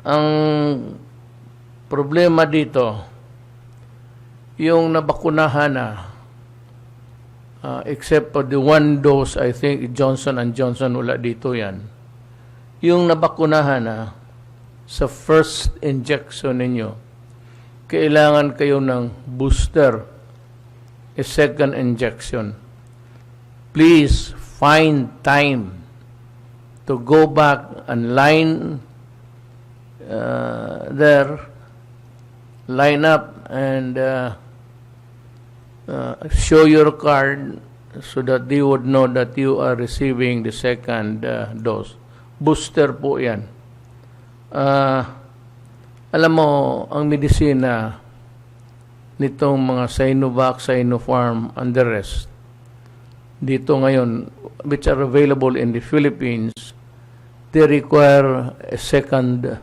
Ang problema dito, yung nabakunahan na, except for the one dose, I think Johnson & Johnson, wala dito yan. Yung nabakunahan na, sa first injection ninyo, kailangan kayo ng booster, a second injection. Please find time to go back and line up and show your card so that they would know that you are receiving the second dose. Booster po yan. Alam mo, ang medisina nitong mga Sinovac, Sinopharm, and the rest, dito ngayon, which are available in the Philippines, they require a second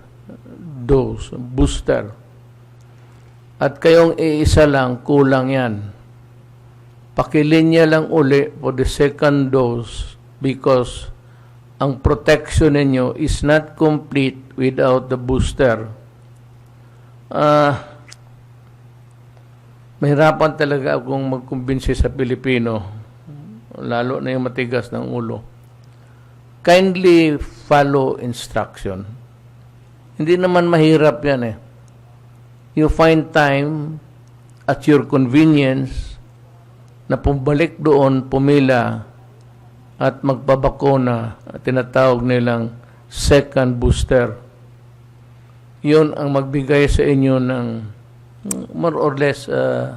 dose, booster. At kayong iisa lang, kulang yan. Pakilinya lang uli for the second dose because ang protection ninyo is not complete without the booster. Mahirapan talaga akong magkumbinsi sa Pilipino, lalo na yung matigas ng ulo. Kindly follow instruction. Hindi naman mahirap yan eh. You find time at your convenience na pumalik doon, pumila, at magpabakuna, tinatawag nilang second booster. Yun ang magbigay sa inyo ng more or less a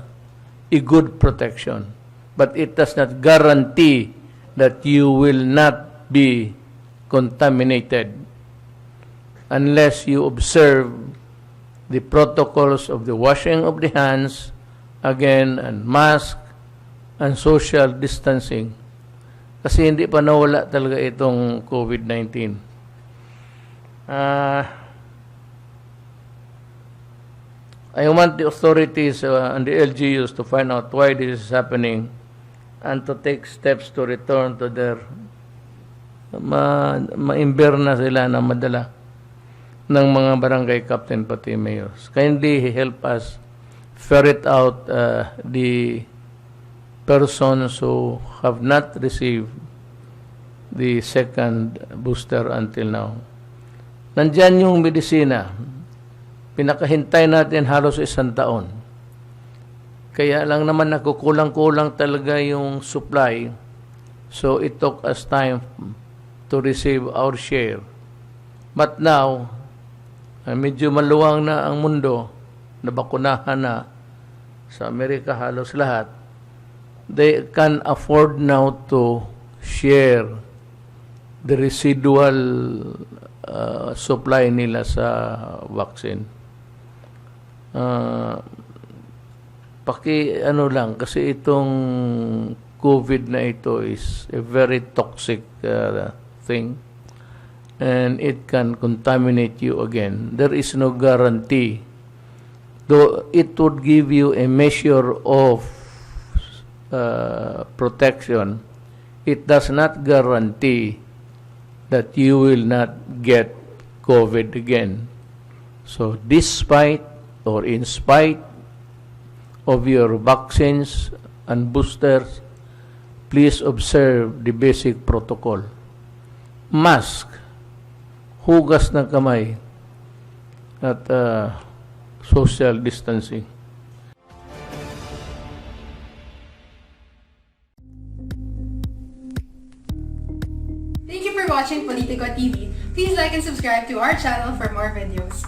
good protection. But it does not guarantee that you will not be contaminated unless you observe the protocols of the washing of the hands, again, and mask, and social distancing. Kasi hindi pa nawala talaga itong COVID-19. I want the authorities and the LGUs to find out why this is happening and to take steps to return to their ma-imber na sila na madala ng mga barangay captain pati mayors. Kindly help us ferret out the persons who have not received the second booster until now. Nandyan yung medisina. Pinakahintay natin halos 1 taon. Kaya lang naman nakukulang-kulang talaga yung supply. So it took us time to receive our share. But now, medyo maluwang na ang mundo, nabakunahan na sa Amerika halos lahat, they can afford now to share the residual supply nila sa vaccine. Ano lang, kasi itong COVID na ito is a very toxic thing and it can contaminate you again. There is no guarantee. Though it would give you a measure of protection, it does not guarantee that you will not get COVID again. So despite or in spite of your vaccines and boosters, please observe the basic protocol. Mask, hugas ng kamay, at social distancing. Thank you for watching Politico TV. Please like and subscribe to our channel for more videos.